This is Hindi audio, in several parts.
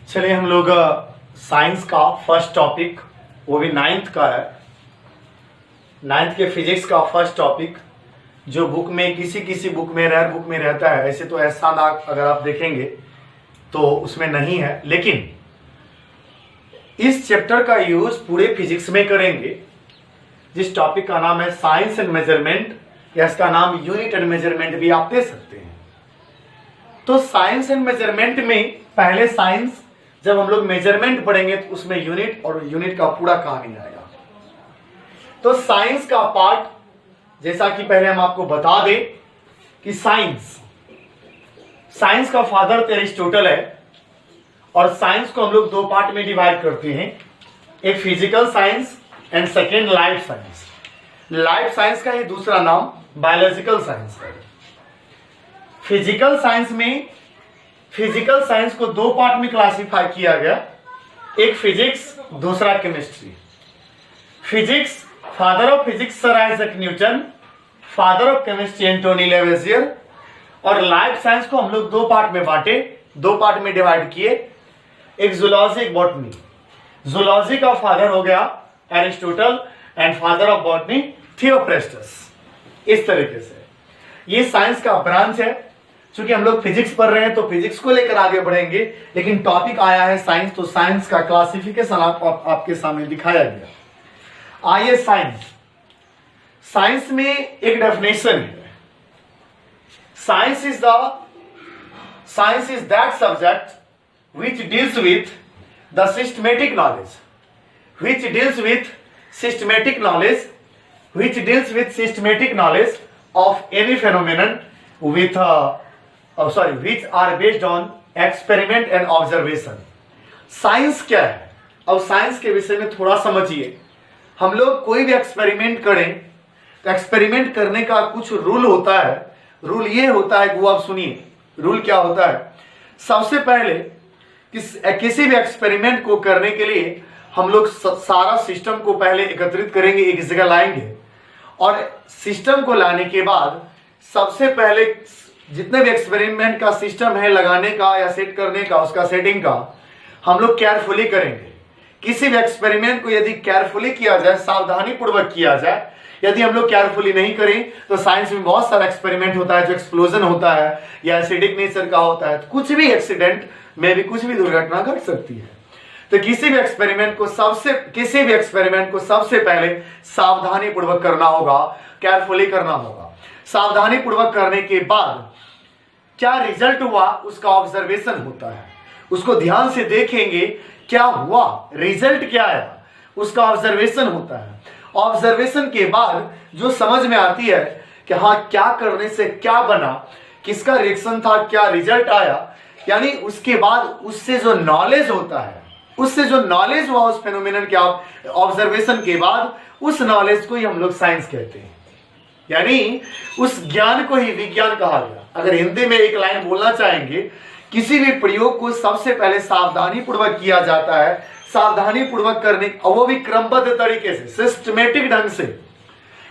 चलिए हम लोग साइंस का फर्स्ट टॉपिक, वो भी 9th का है। 9th के फिजिक्स का फर्स्ट टॉपिक जो बुक में किसी बुक में रेयर बुक में रहता है, ऐसे तो ऐसा ना अगर आप देखेंगे तो उसमें नहीं है, लेकिन इस चैप्टर का यूज पूरे फिजिक्स में करेंगे। जिस टॉपिक का नाम है साइंस एंड मेजरमेंट, या इसका नाम यूनिट एंड मेजरमेंट भी आप दे सकते हैं। तो साइंस एंड मेजरमेंट में पहले साइंस, जब हम लोग मेजरमेंट पढ़ेंगे तो उसमें यूनिट और यूनिट का पूरा कहानी आएगा। तो साइंस का पार्ट, जैसा कि पहले हम आपको बता दें कि साइंस का फादर एरिस्टोटल है, और साइंस को हम लोग दो पार्ट में डिवाइड करते हैं, एक physical science and second life science. Life science का ही दूसरा नाम बायोलॉजिकल साइंस है। फिजिकल साइंस को दो पार्ट में क्लासिफाई किया गया, एक फिजिक्स, दूसरा chemistry. Physics, father of physics sir Isaac Newton, father of chemistry Antoine Lavoisier. और लाइफ साइंस को हम लोग दो पार्ट में बांटे, दो पार्ट में डिवाइड किए, एक जूलॉजी, एक बॉटनी। जूलॉजी का फादर हो गया Aristotle and father of botany Theophrastus. इस तरीके से ये साइंस का ब्रांच है। चूंकि हम लोग फिजिक्स पढ़ रहे हैं तो फिजिक्स को लेकर आगे बढ़ेंगे, लेकिन टॉपिक आया है साइंस, तो साइंस का क्लासिफिकेशन आपके सामने दिखाया गया। आइए साइंस में एक डेफिनेशन है। Science is that subject which deals with the systematic knowledge, which deals with systematic knowledge of any phenomenon with which are based on experiment and observation. Science क्या है? अब साइंस के विषय में थोड़ा समझिए। हम लोग कोई भी एक्सपेरिमेंट करें तो एक्सपेरिमेंट करने का कुछ रूल होता है। रूल ये होता है, वो आप सुनिए, रूल क्या होता है। सबसे पहले किसी भी एक्सपेरिमेंट को करने के लिए हम लोग सारा सिस्टम को पहले एकत्रित करेंगे, एक जगह लाएंगे, और सिस्टम को लाने के बाद सबसे पहले जितने भी एक्सपेरिमेंट का सिस्टम है लगाने का या सेट करने का, उसका सेटिंग का हम लोग केयरफुली करेंगे। किसी भी एक्सपेरिमेंट को यदि केयरफुली किया जाए, सावधानी पूर्वक किया जाए, यदि हम लोग केयरफुली नहीं करें तो साइंस में बहुत सारा एक्सपेरिमेंट होता है जो एक्सप्लोजन होता है या एसिडिक नेचर का होता है, तो कुछ भी एक्सीडेंट में भी कुछ भी दुर्घटना घट सकती है। तो किसी भी एक्सपेरिमेंट को सबसे पहले सावधानी पूर्वक करना होगा, केयरफुली करना होगा। सावधानी पूर्वक करने के बाद क्या रिजल्ट हुआ उसका ऑब्जर्वेशन होता है, उसको ध्यान से देखेंगे क्या हुआ, रिजल्ट क्या आया, उसका ऑब्जर्वेशन होता है। ऑब्जर्वेशन के बाद जो समझ में आती है कि हाँ क्या करने से क्या बना, किसका रिएक्शन था, क्या रिजल्ट आया, यानी उसके बाद उससे जो नॉलेज होता है, उससे जो नॉलेज हुआ उस फेनोमेनन के ऑब्जर्वेशन के बाद, उस नॉलेज को ही हम लोग साइंस कहते हैं। यानी उस ज्ञान को ही विज्ञान कहा गया। अगर हिंदी में एक लाइन बोलना चाहेंगे, किसी भी प्रयोग को सबसे पहले सावधानी पूर्वक किया जाता है, सावधानी पूर्वक करने, और वो भी क्रमबद्ध तरीके से, सिस्टमेटिक ढंग से।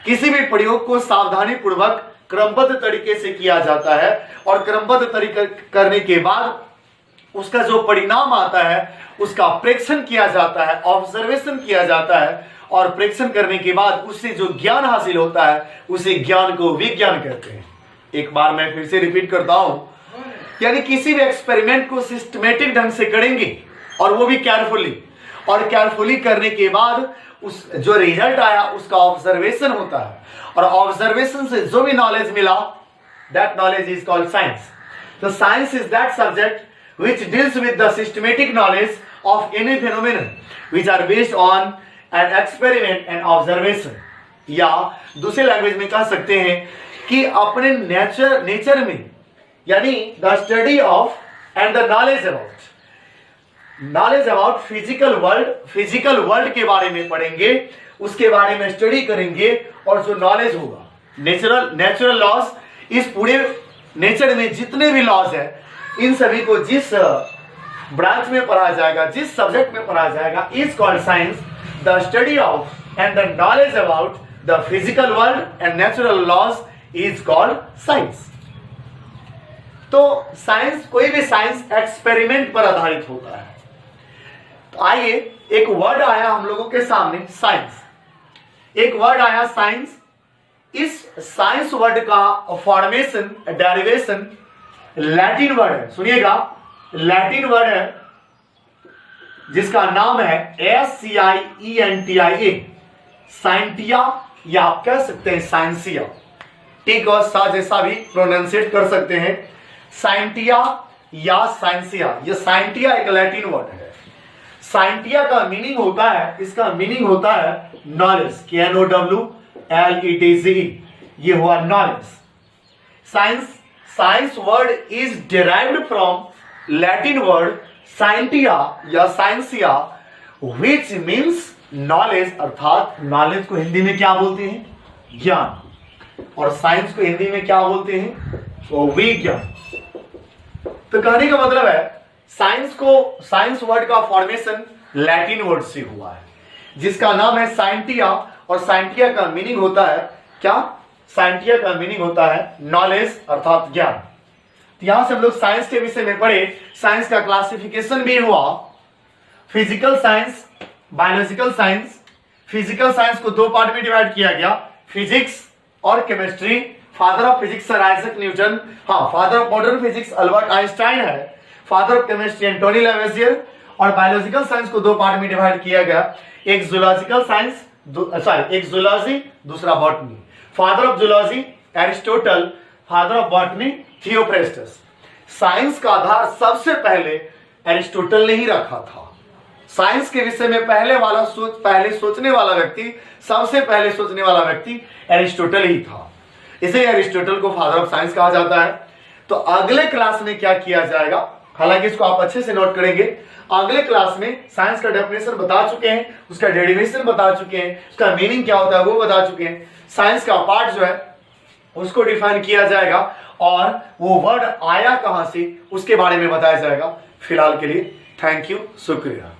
किसी भी प्रयोग को सावधानी पूर्वक क्रमबद्ध तरीके से किया जाता है, और क्रमबद्ध तरीके करने के बाद उसका जो परिणाम आता है उसका प्रेक्षण किया जाता है, ऑब्जर्वेशन किया जाता है, और प्रेक्षण करने के बाद उससे जो ज्ञान हासिल होता है उसे ज्ञान को विज्ञान कहते हैं। एक बार मैं फिर से रिपीट करता हूं, यानी किसी भी एक्सपेरिमेंट को सिस्टमेटिक ढंग से करेंगे और वो भी केयरफुली, और केयरफुली करने के बाद उस जो रिजल्ट आया उसका ऑब्जर्वेशन होता है, और ऑब्जर्वेशन से जो भी नॉलेज मिला, that knowledge is called science. तो science is that subject which deals with the systematic knowledge of any phenomenon which are based on an experiment and observation। या दूसरे लैंग्वेज में कह सकते हैं कि अपने नेचर में, यानी the study of and the knowledge about physical world के बारे में पढ़ेंगे, उसके बारे में स्टडी करेंगे, और जो नॉलेज होगा नेचुरल लॉज, इस पूरे नेचर में जितने भी लॉज है, इन सभी को जिस ब्रांच में पढ़ा जाएगा, जिस सब्जेक्ट में पढ़ा जाएगा, is called science. The study of and the knowledge about the physical world and natural laws is called science. तो साइंस, कोई भी साइंस एक्सपेरिमेंट पर आधारित होता है। आइए, एक वर्ड आया हम लोगों के सामने, साइंस। एक वर्ड आया साइंस। इस साइंस वर्ड का फॉर्मेशन, डेरिवेशन लैटिन वर्ड है, सुनिएगा, लैटिन वर्ड है जिसका नाम है SCIENTIA, साइंटिया, या आप कह सकते हैं साइंसिया। टिक और सा जैसा भी प्रोनाउंसिएट कर सकते हैं, साइंटिया या साइंसिया। ये साइंटिया एक लैटिन वर्ड है। साइंटिया का मीनिंग होता है, इसका मीनिंग होता है नॉलेज, KNOWLEDGE, ये हुआ knowledge. Science word is derived from Latin word scientia या साइंसिया, विच मीन्स नॉलेज, अर्थात नॉलेज को हिंदी में क्या बोलते हैं? ज्ञान। और साइंस को हिंदी में क्या बोलते हैं? तो विज्ञान। तो कहने का मतलब है साइंस वर्ड का फॉर्मेशन लैटिन वर्ड से हुआ है जिसका नाम है साइंटिया, और साइंटिया का मीनिंग होता है क्या? साइंटिया का मीनिंग होता है नॉलेज अर्थात ज्ञान। तो यहां से हम लोग साइंस के विषय में पढ़े। साइंस का क्लासिफिकेशन भी हुआ, physical science, biological science. Physical science को दो पार्ट में डिवाइड किया गया, फिजिक्स और chemistry. Father of physics sir Isaac Newton, हाँ, father of modern physics Albert Einstein है, father of chemistry Antoine Lavoisier. और बायोलॉजिकल साइंस को दो पार्ट में डिवाइड किया गया, एक जूलॉजिकल साइंस, एक जूलॉजी, दूसरा botany. Father of zoology Aristotle, father of botany Theophrastus. Science का आधार सबसे पहले एरिस्टोटल ने ही रखा था। साइंस के विषय में पहले सोचने वाला व्यक्ति, सबसे पहले सोचने वाला व्यक्ति एरिस्टोटल ही था, इसे एरिस्टोटल को फादर ऑफ साइंस कहा जाता है। तो अगले क्लास में क्या किया जाएगा, हालांकि इसको आप अच्छे से नोट करेंगे, अगले क्लास में साइंस का डेफिनेशन बता चुके हैं, उसका डेरिवेशन बता चुके हैं, उसका मीनिंग क्या होता है वो बता चुके हैं। साइंस का पार्ट जो है उसको डिफाइन किया जाएगा और वो वर्ड आया कहां से उसके बारे में बताया जाएगा। फिलहाल के लिए थैंक यू, शुक्रिया।